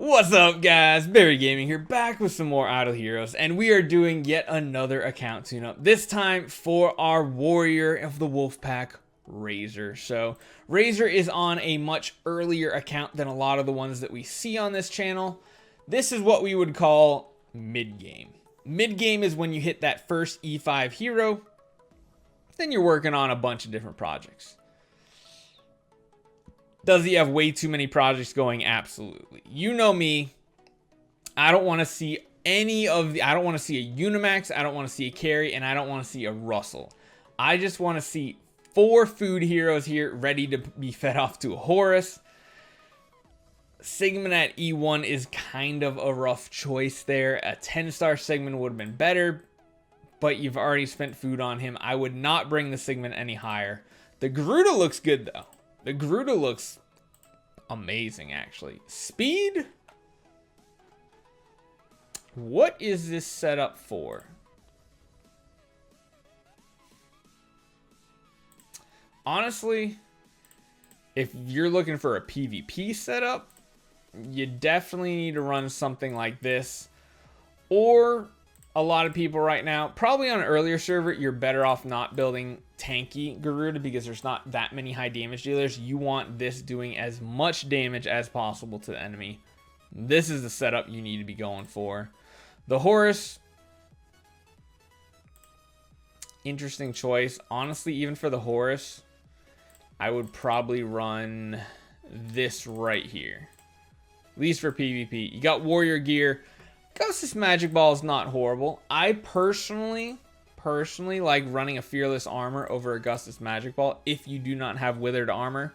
What's up, guys? Barry Gaming here, back with some more Idle Heroes, and we are doing yet another account tune-up, this time for our Warrior of the Wolfpack, Razor. So, Razor is on a much earlier account than a lot of the ones that we see on this channel. This is what we would call mid-game. Mid-game is when you hit that first E5 hero, then you're working on a bunch of different projects. Does he have way too many projects going? Absolutely. You know me. I don't want to see any of the... I don't want to see a Unimax. I don't want to see a carry. And I don't want to see a Russell. I just want to see 4 food heroes here ready to be fed off to a Horus. Sigmund at E1 is kind of a rough choice there. A 10-star Sigmund would have been better. But you've already spent food on him. I would not bring the Sigmund any higher. The Garuda looks good, though. The Garuda looks amazing, actually. Speed? What is this set up for? Honestly, if you're looking for a PvP setup, you definitely need to run something like this. Or a lot of people right now, probably on an earlier server, you're better off not building tanky Garuda because there's not that many high damage dealers. You want this doing as much damage as possible to the enemy. This is the setup you need to be going for. The Horus, interesting choice. Honestly, even for the Horus, I would probably run this right here. At least for PvP. You got warrior gear. Augustus Magic Ball is not horrible. I personally like running a Fearless Armor over Augustus Magic Ball if you do not have Withered Armor.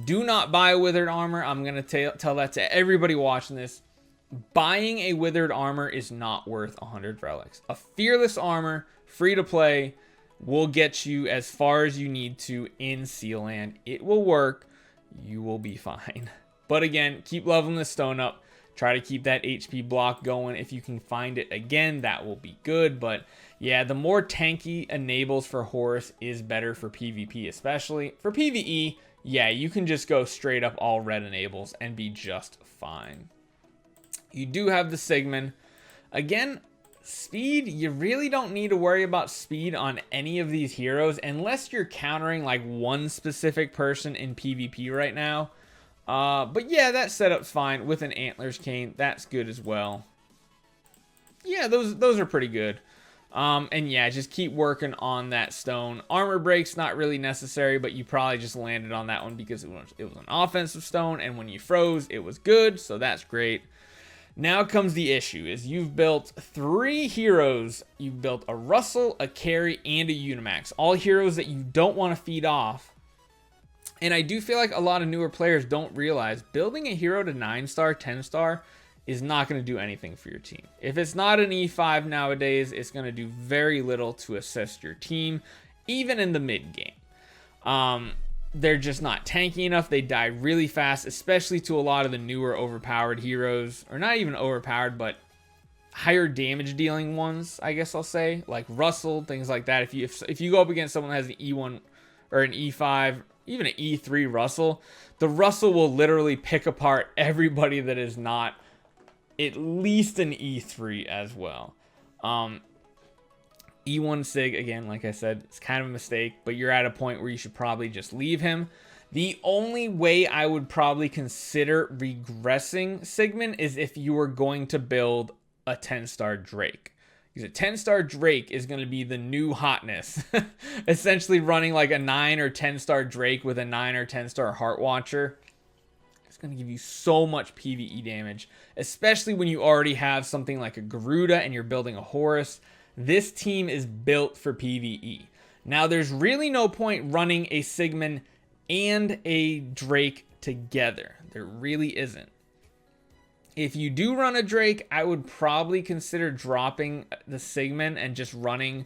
Do not buy a Withered Armor. I'm going to tell that to everybody watching this. Buying a Withered Armor is not worth 100 relics. A Fearless Armor, free to play, will get you as far as you need to in Sealand. It will work. You will be fine. But again, keep leveling the stone up. Try to keep that HP block going. If you can find it again, that will be good. But yeah, the more tanky enables for Horus is better for PvP especially. For PvE, yeah, you can just go straight up all red enables and be just fine. You do have the Sigmund. Again, speed, you really don't need to worry about speed on any of these heroes unless you're countering like one specific person in PvP right now. But yeah, that setup's fine with an Antlers Cane. That's good as well. Yeah, those are pretty good. And yeah, just keep working on that stone. Armor break's not really necessary, but you probably just landed on that one because it was an offensive stone, and when you froze, it was good, so that's great. Now comes the issue, is you've built 3 heroes. You've built a Russell, a Carry, and a Unimax. All heroes that you don't want to feed off. And I do feel like a lot of newer players don't realize building a hero to 9-star, 10-star is not going to do anything for your team. If it's not an E5 nowadays, it's going to do very little to assist your team, even in the mid-game. They're just not tanky enough. They die really fast, especially to a lot of the newer overpowered heroes. Or not even overpowered, but higher damage dealing ones, I guess I'll say. Like Russell, things like that. If you go up against someone that has an E1 or an E5... even an E3 Russell, the Russell will literally pick apart everybody that is not at least an E3 as well. E1 Sig, again, like I said, it's kind of a mistake, but you're at a point where you should probably just leave him. The only way I would probably consider regressing Sigmund is if you were going to build a 10-star Drake. Because a 10-star Drake is going to be the new hotness. Essentially running like a 9 or 10-star Drake with a 9 or 10-star Heart Watcher. It's going to give you so much PvE damage. Especially when you already have something like a Garuda and you're building a Horus. This team is built for PvE. Now there's really no point running a Sigmund and a Drake together. There really isn't. If you do run a Drake, I would probably consider dropping the Sigmund and just running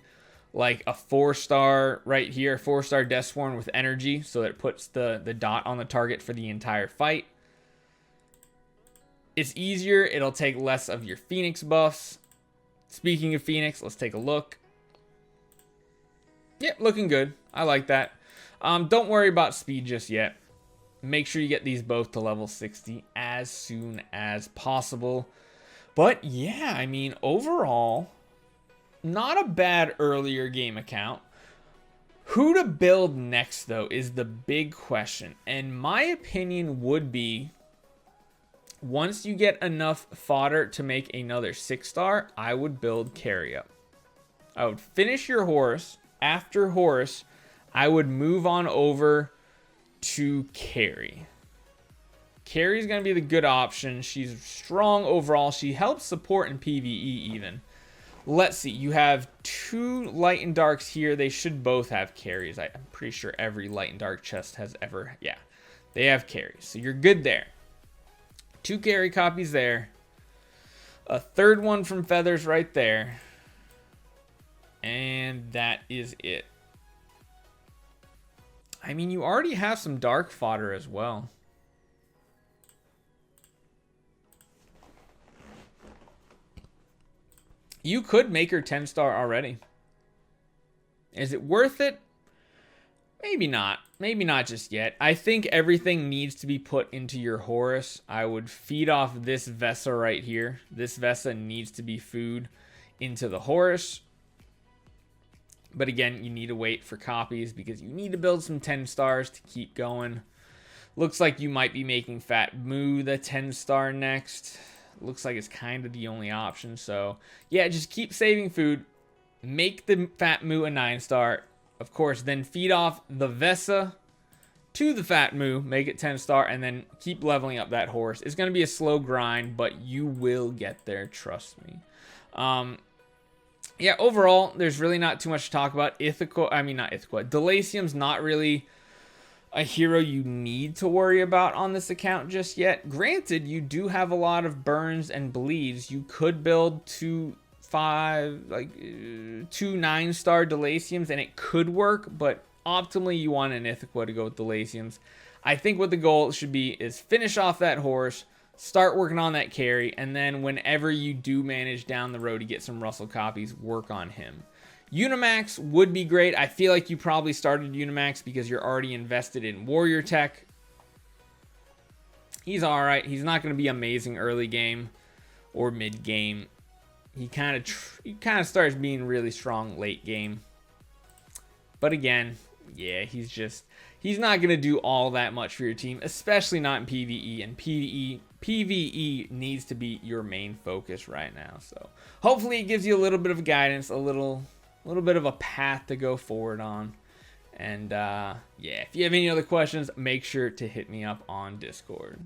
like a 4-star right here, 4-star Deathsworn with energy, so that it puts the dot on the target for the entire fight. It's easier. It'll take less of your Phoenix buffs. Speaking of Phoenix, let's take a look. Yep, looking good. I like that. Don't worry about speed just yet. make sure you get these both to level 60 as soon as possible. But yeah, I mean, overall, not a bad earlier game account. Who to build next, though, is the big question. And my opinion would be, once you get enough fodder to make another 6-star, I would build Carry Up. I would finish your horse. After horse, I would move on over to Carry. Carry's going to be the good option. She's strong overall. She helps support in PvE even. Let's see. You have 2 light and darks here. They should both have carries. I'm pretty sure every light and dark chest has ever... Yeah, they have carries. So you're good there. 2 carry copies there. A 3rd one from Feathers right there. And that is it. I mean, you already have some dark fodder as well. You could make her 10-star already. Is it worth it? Maybe not. Maybe not just yet. I think everything needs to be put into your Horus. I would feed off this Vesa right here. This Vesa needs to be food into the Horus. But again, you need to wait for copies because you need to build some 10 stars to keep going. Looks like you might be making Fat Moo the 10-star next. Looks like it's kind of the only option. So yeah, just keep saving food. Make the Fat Moo a 9-star. Of course, then feed off the Vesa to the Fat Moo. Make it 10-star. And then keep leveling up that horse. It's going to be a slow grind, but you will get there. Trust me. Yeah, overall, there's really not too much to talk about. Delacium's not really a hero you need to worry about on this account just yet. Granted, you do have a lot of burns and bleeds. You could build 2 9-star Delaciums and it could work, but optimally you want an Ithaca to go with Delaciums. I think what the goal should be is finish off that horse, start working on that carry, and then whenever you do manage down the road to get some Russell copies, work on him. Unimax would be great. I feel like you probably started Unimax because you're already invested in Warrior Tech. He's alright. He's not going to be amazing early game or mid game. He kind of starts being really strong late game. But again, yeah, he's not going to do all that much for your team, especially not in PvE. And PvE needs to be your main focus right now. So hopefully it gives you a little bit of guidance, a little bit of a path to go forward on. And yeah, if you have any other questions, make sure to hit me up on Discord.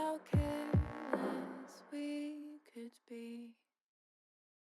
Okay.